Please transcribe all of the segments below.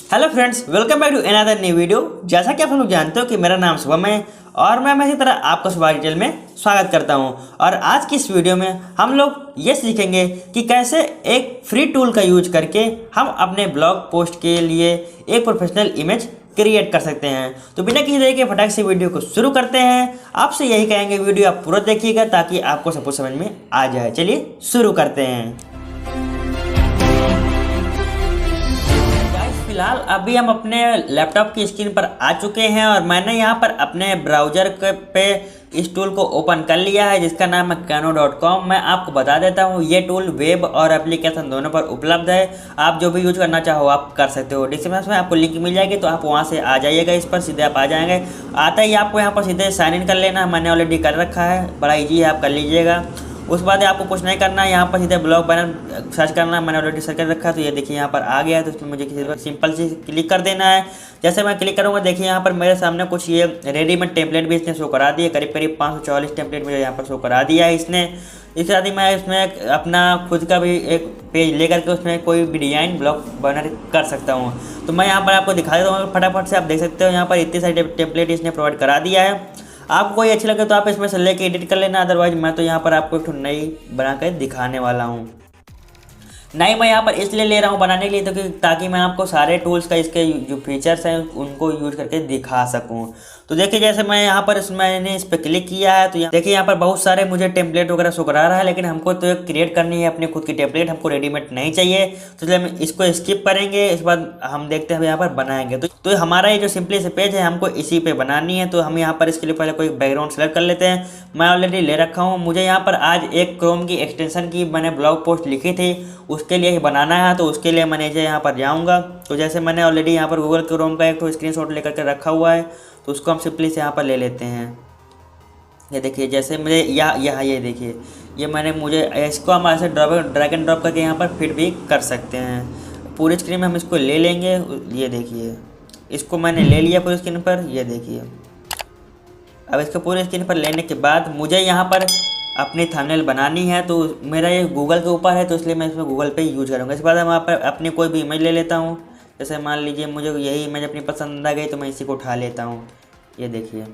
Hello friends, welcome back to another new video. जैसा कि आप लोग जानते हो कि मेरा नाम शुभम है और मैं इसी तरह आपका सुभाष डिटेल में स्वागत करता हूं। और आज की इस वीडियो में हम लोग ये सीखेंगे कि कैसे एक फ्री टूल का यूज करके हम अपने ब्लॉग पोस्ट के लिए एक प्रोफेशनल इमेज क्रिएट कर सकते हैं। तो बिना किसी देरी के फटाक से वीडियो को शुरू करते हैं। आपसे यही कहेंगे वीडियो आप पूरा देखिएगा ताकि आपको सब कुछ समझ में आ जाए। चलिए शुरू करते हैं। फिलहाल अभी हम अपने लैपटॉप की स्क्रीन पर आ चुके हैं और मैंने यहाँ पर अपने ब्राउज़र पे इस टूल को ओपन कर लिया है जिसका नाम है kano.com। मैं आपको बता देता हूँ ये टूल वेब और एप्लीकेशन दोनों पर उपलब्ध है। आप जो भी यूज करना चाहो आप कर सकते हो। डिस्क्रिप्शन में आपको लिंक मिल जाएगी तो आप वहाँ से आ जाइएगा। इस पर सीधे आप आ जाएंगे। आता ही आपको यहाँ पर सीधे साइन इन कर लेना। मैंने ऑलरेडी कर रखा है, बड़ा ईजी है, आप कर लीजिएगा। उस बाद आपको कुछ नहीं करना है, यहाँ पर सीधे ब्लॉग बैनर सर्च करना है। मैंने ऑलरेडी सर्च कर रखा है तो ये देखिए यहाँ पर आ गया है। तो इसमें मुझे किसी पर सिंपल से क्लिक कर देना है। जैसे मैं क्लिक करूँगा देखिए यहाँ पर मेरे सामने कुछ ये रेडीमेड टेम्पलेट भी इसने शो करा दिए। करीब 544 टेम्पलेट मुझे यहाँ पर शो करा दिया है इसने। इसके साथ ही मैं इसमें अपना खुद का भी एक पेज लेकर के उसमें कोई भी डिजाइन ब्लॉग बैनर कर सकता हूँ। तो मैं यहाँ पर आपको दिखा देता हूँ फटाफट से। आप देख सकते हो यहाँ पर इतनी सारी टेम्पलेट इसने प्रोवाइड करा दिया है। आपको कोई अच्छी लगे तो आप इसमें से लेके एडिट कर लेना। अदरवाइज मैं तो यहाँ पर आपको एक नई बना कर दिखाने वाला हूँ। नहीं, मैं यहाँ पर इसलिए ले रहा हूँ बनाने के लिए तो ताकि मैं आपको सारे टूल्स का इसके जो फीचर्स हैं उनको यूज करके दिखा सकूँ। तो देखिए जैसे मैं यहाँ पर मैंने इस पर क्लिक किया है तो देखिए यहाँ पर बहुत सारे मुझे टेम्पलेट वगैरह शो करा रहा है, लेकिन हमको तो एक क्रिएट करनी है अपनी खुद की टेम्पलेट। हमको रेडीमेड नहीं चाहिए तो इसलिए हम इसको स्किप करेंगे। इस बाद हम देखते हैं यहाँ पर बनाएंगे। तो हमारा ये जो सिंपली से पेज है हमको इसी पे बनानी है। तो हम यहाँ पर इसके लिए पहले कोई बैकग्राउंड सेलेक्ट कर लेते हैं। मैं ऑलरेडी ले रखा हूँ। मुझे यहाँ पर आज एक क्रोम की एक्सटेंशन की मैंने ब्लॉग पोस्ट लिखी थी, उसके लिए ही बनाना है। तो उसके लिए मैंने यहाँ पर जाऊँगा। तो जैसे मैंने ऑलरेडी यहाँ पर गूगल क्रोम का एक स्क्रीनशॉट लेकर के रखा हुआ है तो उसको हम सिंपली से यहाँ पर ले लेते हैं। ये देखिए जैसे मुझे यहाँ ये देखिए ये मुझे इसको हम ऐसे ड्रैग एंड ड्रॉप करके यहाँ पर फिट भी कर सकते हैं। पूरी स्क्रीन में हम इसको ले लेंगे। ये देखिए इसको मैंने ले लिया पूरी स्क्रीन पर। ये देखिए अब इसको पूरी स्क्रीन पर लेने के बाद मुझे यहाँ पर अपनी थंबनेल बनानी है। तो मेरा ये गूगल के ऊपर है तो इसलिए मैं इसमें गूगल पे यूज करूँगा। इसके बाद हम यहाँ पर अपनी कोई भी इमेज ले लेता हूँ। जैसे मान लीजिए मुझे यही इमेज अपनी पसंद आ गई तो मैं इसी को उठा लेता हूँ। ये देखिए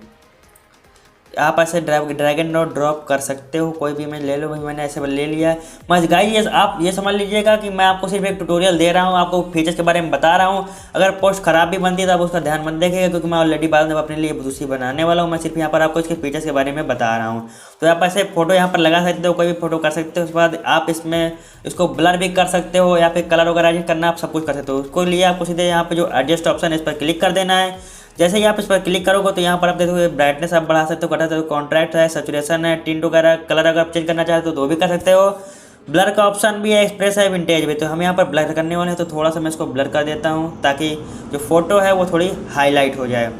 आप ऐसे ड्रैग एंड ड्रॉप कर सकते हो, कोई भी इमेज ले लो। मैंने ऐसे ले लिया है। बस गाइस आप ये समझ लीजिएगा कि मैं आपको सिर्फ एक ट्यूटोरियल दे रहा हूँ, आपको फीचर्स के बारे में बता रहा हूँ। अगर पोस्ट खराब भी बनती है तो आप उसका ध्यान मत देखिएगा क्योंकि मैं ऑलरेडी बाद में अपने लिए दूसरी बनाने वाला हूँ। मैं सिर्फ यहाँ पर आपको इसके फीचर्स के बारे में बता रहा हूँ। तो आप ऐसे फोटो यहाँ पर लगा सकते हो, कोई भी फोटो कर सकते हो। उसके बाद आप इसमें इसको ब्लर भी कर सकते हो या फिर कलर वगैरह करना आप सब कुछ कर सकते हो। उसको लिए आपको सीधे यहाँ पर जो एडजस्ट ऑप्शन है इस पर क्लिक कर देना है। जैसे ही आप इस पर क्लिक करोगे तो यहाँ पर आप देखोगे ब्राइटनेस आप बढ़ा सकते हो, घटा सकते हो, कॉन्ट्रास्ट है, सैचुरेशन है, टिंट वगैरह, कलर अगर आप चेंज करना चाहते हो तो भी कर सकते हो। ब्लर का ऑप्शन भी है, एक्सप्रेस है, विंटेज भी। तो हम यहाँ पर ब्लर करने वाले हैं तो थोड़ा सा मैं इसको ब्लर कर देता हूँ ताकि जो फोटो है वो थोड़ी हाईलाइट हो जाए।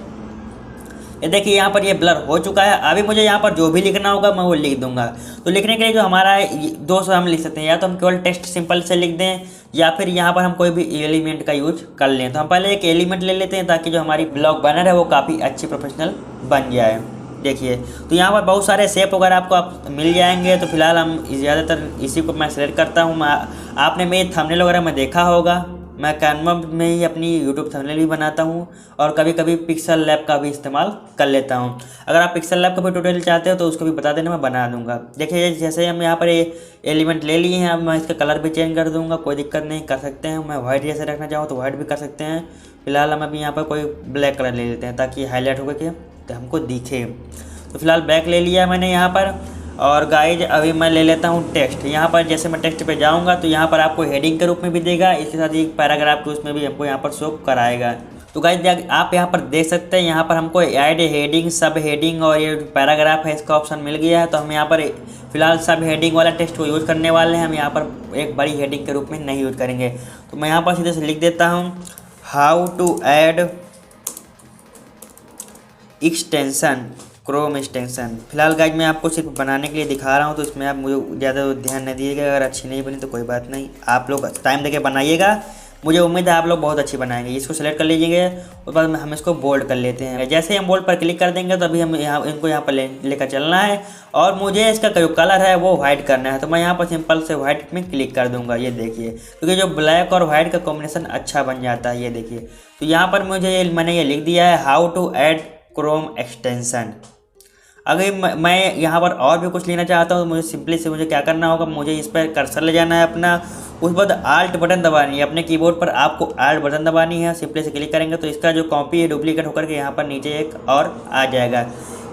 ये देखिए यहाँ पर ये ब्लर हो चुका है। अभी मुझे यहाँ पर जो भी लिखना होगा मैं वो लिख दूंगा। तो लिखने के लिए जो हमारा दो से हम लिख सकते हैं, या तो हम केवल टेक्स्ट सिंपल से लिख दें या फिर यहाँ पर हम कोई भी एलिमेंट का यूज कर लें। तो हम पहले एक एलिमेंट ले लेते हैं ताकि जो हमारी ब्लॉग बैनर है वो काफ़ी अच्छी प्रोफेशनल बन जाए। देखिए तो यहाँ पर बहुत सारे शेप वगैरह आपको मिल जाएंगे। तो फिलहाल हम ज़्यादातर इसी को मैं सेलेक्ट करता हूँ। आपने मेरी थंबनेल वगैरह में देखा होगा, मैं कैनवा में ही अपनी यूट्यूब थंबनेल भी बनाता हूँ और कभी कभी पिक्सल लैब का भी इस्तेमाल कर लेता हूँ। अगर आप पिक्सल लैब का भी ट्यूटोरियल चाहते हो तो उसको भी बता देना, मैं बना दूँगा। देखिए जैसे हम यहाँ पर एलिमेंट ले लिए हैं, अब मैं इसका कलर भी चेंज कर दूँगा, कोई दिक्कत नहीं, कर सकते हैं। मैं वाइट जैसे रखना चाहूँ तो वाइट भी कर सकते हैं। फिलहाल हम अभी यहाँ पर कोई ब्लैक कलर ले लेते हैं ताकि हाईलाइट होकर के तो हमको दिखे। तो फिलहाल ब्लैक ले लिया मैंने यहाँ पर। और गाइज अभी मैं ले लेता हूँ टेक्स्ट। यहाँ पर जैसे मैं टेक्स्ट पे जाऊँगा तो यहाँ पर आपको हेडिंग के रूप में भी देगा, इसके साथ एक पैराग्राफ के उसमें भी हमको यहाँ पर शो कराएगा। तो गाइज आप यहाँ पर देख सकते हैं यहाँ पर हमको ऐड हेडिंग, सब हेडिंग और ये पैराग्राफ है इसका ऑप्शन मिल गया है। तो हम यहाँ पर फिलहाल सब हेडिंग वाला टेक्स्ट को यूज़ करने वाले हैं। हम यहाँ पर एक बड़ी हेडिंग के रूप में नहीं यूज़ करेंगे। तो मैं यहाँ पर सीधे से लिख देता हूँ how to add extension, Chrome extension. फिलहाल गाइज मैं आपको सिर्फ बनाने के लिए दिखा रहा हूँ तो इसमें आप मुझे ज़्यादा ध्यान नहीं दीजिएगा। अगर अच्छी नहीं बनी तो कोई बात नहीं, आप लोग टाइम देके बनाइएगा। मुझे उम्मीद है आप लोग बहुत अच्छी बनाएंगे। इसको सेलेक्ट कर लीजिएगा और बाद में हम इसको बोल्ड कर लेते हैं। जैसे ही हम बोल्ड पर क्लिक कर देंगे तो अभी हम इनको यहाँ पर लेकर चलना है और मुझे इसका जो कलर है वो वाइट करना है। तो मैं यहाँ पर सिंपल से वाइट में क्लिक कर दूंगा, ये देखिए, क्योंकि जो ब्लैक और वाइट का कॉम्बिनेशन अच्छा बन जाता है। ये देखिए, तो यहाँ पर मैंने ये लिख दिया है how to add Chrome extension. अगर मैं यहाँ पर और भी कुछ लेना चाहता हूँ तो मुझे क्या करना होगा, मुझे इस पर कर्सर ले जाना है अपना, उस बाद आल्ट बटन दबानी है। अपने कीबोर्ड पर आपको आल्ट बटन दबानी है, सिंपली से क्लिक करेंगे तो इसका जो कॉपी है डुप्लीकेट होकर के यहाँ पर नीचे एक और आ जाएगा।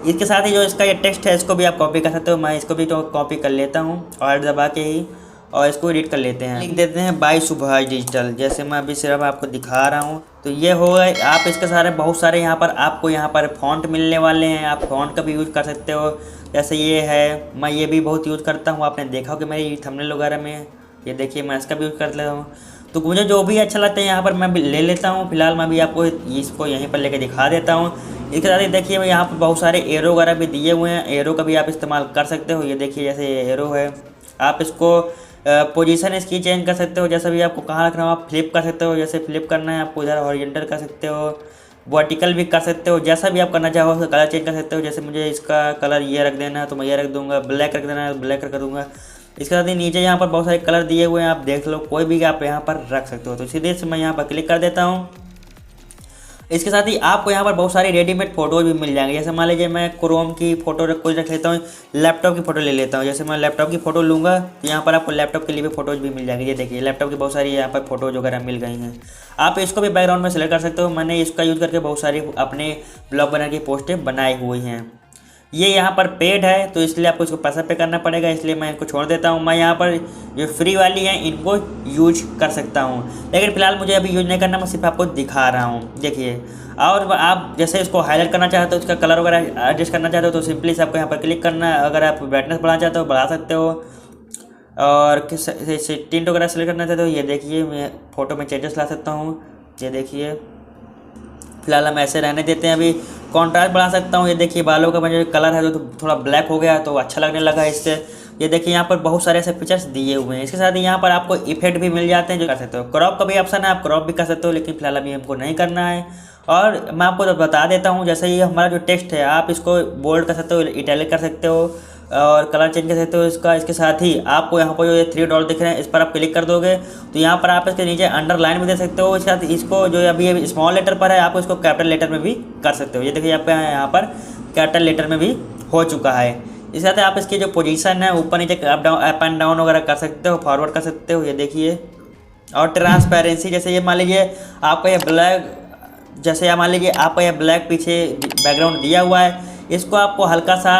इसके साथ ही जो इसका ये टेक्स्ट है इसको भी आप कॉपी कर सकते हो। मैं इसको भी तो कॉपी कर लेता हूँ आल्ट दबा के ही, और इसको एडिट कर लेते हैं। लिख देते हैं बाय सुभाष डिजिटल, जैसे मैं अभी सिर्फ आपको दिखा रहा हूँ। तो ये हो गए। आप इसके सारे बहुत सारे यहाँ पर आपको यहाँ पर फ़ॉन्ट मिलने वाले हैं, आप फ़ॉन्ट का भी यूज़ कर सकते हो। जैसे ये है, मैं ये भी बहुत यूज़ करता हूँ, आपने देखा हो कि मेरी थंबनेल वगैरह में, ये देखिए मैं इसका भी यूज़ कर लेता हूँ। तो मुझे जो भी अच्छा लगता है यहाँ पर मैं भी ले लेता हूँ। फिलहाल मैं भी आपको इसको यहीं पर लेकर दिखा देता हूँ। इसके साथ ही देखिए यहाँ पर बहुत सारे एरो वगैरह भी दिए हुए हैं, एरो का भी आप इस्तेमाल कर सकते हो। ये देखिए जैसे ये एरो है, आप इसको पोजीशन इसकी चेंज कर सकते हो, जैसा भी आपको कहाँ रखना हो आप फ्लिप कर सकते हो। जैसे फ्लिप करना है आपको इधर हॉरिजॉन्टल कर सकते हो, वर्टिकल भी कर सकते हो, जैसा भी आप करना चाहो उसका कलर चेंज कर सकते हो। जैसे मुझे इसका कलर ये रख देना है तो मैं ये रख दूंगा, ब्लैक रख देना है ब्लैक रख दूंगा। इसके साथ ही नीचे यहाँ पर बहुत सारे कलर दिए हुए हैं, आप देख लो, कोई भी आप यहाँ पर रख सकते हो। तो सीधे से मैं यहाँ पर क्लिक कर देता हूँ। इसके साथ ही आपको यहाँ पर बहुत सारी रेडीमेड फ़ोटोज़ भी मिल जाएंगे। जैसे मान लीजिए मैं क्रोम की फ़ोटो कोई रख लेता हूँ, लैपटॉप की फ़ोटो ले लेता हूँ। जैसे मैं लैपटॉप की फ़ोटो लूँगा तो यहाँ पर आपको लैपटॉप के लिए भी फ़ोटोज़ भी मिल जाएंगी। ये देखिए लैपटॉप की बहुत सारी यहाँ पर फ़ोटोज़ वगैरह मिल गई हैं। आप इसको भी बैकग्राउंड में सेलेक्ट कर सकते हो। मैंने इसका यूज़ करके बहुत सारी अपने ब्लॉग बनाने की पोस्टें बनाई हुई हैं। ये यहाँ पर पेड है तो इसलिए आपको इसको पैसा पे करना पड़ेगा, इसलिए मैं इनको छोड़ देता हूँ। मैं यहाँ पर जो फ्री वाली है इनको यूज कर सकता हूँ, लेकिन फिलहाल मुझे अभी यूज नहीं करना, मैं सिर्फ आपको दिखा रहा हूँ। देखिए, और आप जैसे इसको हाईलाइट करना चाहते हो, इसका कलर वगैरह एडजस्ट करना चाहते हो तो सिंपली से आपको यहाँ पर क्लिक करना है। अगर आप ब्राइटनेस बढ़ाना चाहते हो बढ़ा सकते हो, और टिंट वगैरह सेलेक्ट करना चाहते हो, ये देखिए मैं फ़ोटो में चेंजेस ला सकता हूँ। ये देखिए फिलहाल हम ऐसे रहने देते हैं। अभी कॉन्ट्रास्ट बढ़ा सकता हूँ। ये देखिए बालों का जो कलर है तो थोड़ा ब्लैक हो गया तो अच्छा लगने लगा इससे। ये देखिए यहाँ पर बहुत सारे ऐसे फीचर्स दिए हुए हैं। इसके साथ ही यहाँ पर आपको इफेक्ट भी मिल जाते हैं जो कर सकते हो। क्रॉप का भी ऑप्शन है, आप क्रॉप भी कर सकते हो, लेकिन फिलहाल अभी हमको नहीं करना है। और मैं आपको तो बता देता हूँ, जैसे ये हमारा जो टेक्स्ट है आप इसको बोल्ड कर सकते हो, इटैलिक कर सकते हो और कलर चेंज कर सकते हो इसका। इसके साथ ही आपको यहाँ पर जो ये 3 डॉट दिख रहे हैं इस पर आप क्लिक कर दोगे तो यहाँ पर आप इसके नीचे अंडरलाइन भी दे सकते हो। इसके साथ इसको जो अभी स्मॉल लेटर पर है आप इसको कैपिटल लेटर में भी कर सकते हो। ये देखिए आपका यहाँ पर कैपिटल लेटर में भी हो चुका है। इसके साथ आप इसकी जो पोजीशन है ऊपर नीचे अप एंड डाउन वगैरह कर सकते हो, फॉरवर्ड कर सकते हो। ये देखिए, और ट्रांसपेरेंसी, जैसे ये मान लीजिए आपका ये ब्लैक, जैसे आप मान लीजिए आपका ये ब्लैक पीछे बैकग्राउंड दिया हुआ है, इसको आपको हल्का सा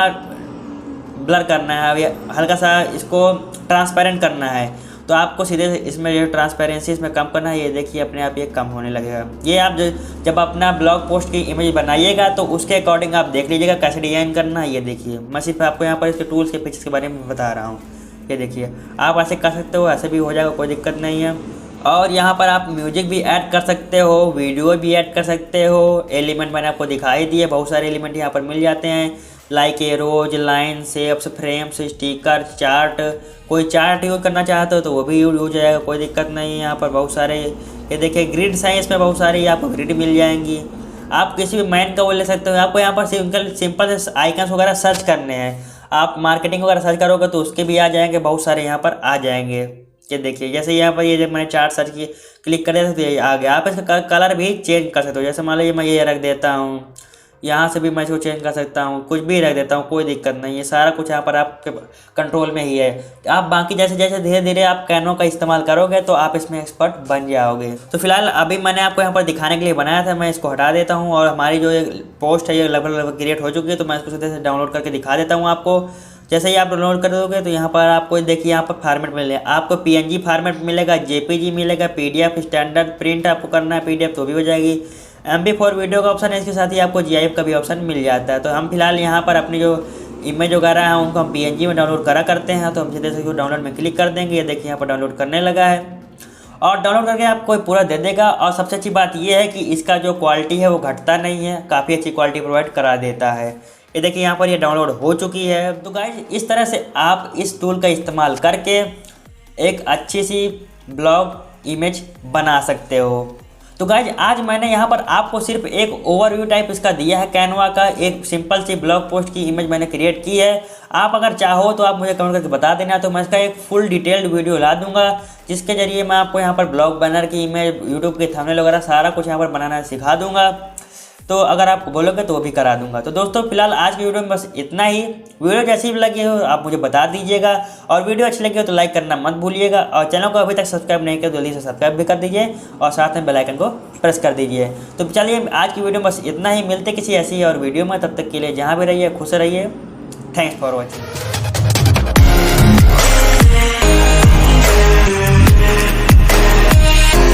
ब्लर करना है, हल्का सा इसको ट्रांसपेरेंट करना है तो आपको सीधे इसमें जो ट्रांसपेरेंसी इसमें कम करना है। ये देखिए अपने आप ये कम होने लगेगा। ये आप जब अपना ब्लॉग पोस्ट की इमेज बनाइएगा तो उसके अकॉर्डिंग आप देख लीजिएगा कैसे डिज़ाइन करना है। ये देखिए मैं सिर्फ आपको यहाँ पर इसके टूल्स के फीचर्स के बारे में बता रहा हूँ। ये देखिए आप ऐसे कर सकते हो, ऐसे भी हो जाएगा, कोई दिक्कत नहीं है। और यहाँ पर आप म्यूजिक भी ऐड कर सकते हो, वीडियो भी ऐड कर सकते हो। एलिमेंट मैंने आपको दिखाई दिए, बहुत सारे एलिमेंट यहाँ पर मिल जाते हैं, like arrows, line, shapes, frames, sticker, chart. कोई चार्ट यूज करना चाहते हो तो वो भी यूज हो जाएगा, कोई दिक्कत नहीं है। यहाँ पर बहुत सारे ये देखिए ग्रिड्स हैं, इसमें बहुत सारी आपको ग्रिड मिल जाएंगी। आप किसी भी मैन का वो ले सकते हो। आपको यहाँ पर सिंपल से आइकन्स वगैरह सर्च करने हैं, आप मार्केटिंग वगैरह सर्च करोगे तो उसके भी आ जाएंगे, बहुत सारे यहाँ पर आ जाएंगे। ये देखिए जैसे यहाँ पर ये जब मैंने चार्ट सर्च की क्लिक कर दिया था तो ये आ गया। आप इसका कलर भी चेंज कर सकते हो। जैसे मान लीजिए मैं ये रख देता हूँ, यहाँ से भी मैं इसको चेंज कर सकता हूँ, कुछ भी रख देता हूँ, कोई दिक्कत नहीं है। सारा कुछ यहाँ पर आपके कंट्रोल में ही है। आप बाकी जैसे जैसे धीरे धीरे आप कैनो का इस्तेमाल करोगे तो आप इसमें एक्सपर्ट बन जाओगे। तो फिलहाल अभी मैंने आपको यहाँ पर दिखाने के लिए बनाया था, मैं इसको हटा देता हूँ। और हमारी जो ये पोस्ट है ये लगभग क्रिएट हो चुकी है, तो मैं इसको सीधे से डाउनलोड करके दिखा देता हूँ आपको। जैसे ही आप डाउनलोड कर दोगे तो यहाँ पर आपको देखिए यहाँ पर फॉर्मेट मिलेगा, आपको PNG फॉर्मेट मिलेगा, JPG मिलेगा, PDF स्टैंडर्ड प्रिंट आपको करना है PDF तो भी हो जाएगी। MP4 वीडियो का ऑप्शन है, इसके साथ ही आपको GIF का भी ऑप्शन मिल जाता है। तो हम फिलहाल यहाँ पर अपनी जो इमेज वगैरह है उनको हम PNG में डाउनलोड करा करते हैं, तो हम सीधे से डाउनलोड में क्लिक कर देंगे। ये देखिए यहाँ पर डाउनलोड करने लगा है और डाउनलोड करके आपको पूरा दे देगा। और सबसे अच्छी बात यह है कि इसका जो क्वालिटी है वो घटता नहीं है, काफ़ी अच्छी क्वालिटी प्रोवाइड करा देता है। ये देखिए यहाँ पर ये डाउनलोड हो चुकी है। तो गाइस इस तरह से आप इस टूल का इस्तेमाल करके एक अच्छी सी ब्लॉग इमेज बना सकते हो। तो गाइज आज मैंने यहाँ पर आपको सिर्फ एक ओवरव्यू टाइप इसका दिया है, कैनवा का एक सिंपल सी ब्लॉग पोस्ट की इमेज मैंने क्रिएट की है। आप अगर चाहो तो आप मुझे कमेंट करके बता देना, तो मैं इसका एक फुल डिटेल्ड वीडियो ला दूंगा जिसके जरिए मैं आपको यहाँ पर ब्लॉग बैनर की इमेज, यूट्यूब के थंबनेल वगैरह सारा कुछ यहाँ पर बनाना सिखा दूंगा। तो अगर आप बोलोगे तो वो भी करा दूंगा। तो दोस्तों फिलहाल आज की वीडियो में बस इतना ही। वीडियो जैसी भी लगी हो आप मुझे बता दीजिएगा, और वीडियो अच्छी लगी हो तो लाइक करना मत भूलिएगा, और चैनल को अभी तक सब्सक्राइब नहीं किया तो जल्दी से सब्सक्राइब भी कर दीजिए और साथ में बेल आइकन को प्रेस कर दीजिए। तो चलिए आज की वीडियो में बस इतना ही, मिलते किसी ऐसी और वीडियो में, तब तक के लिए जहाँ भी रहिए खुश रहिए। Thanks for watching.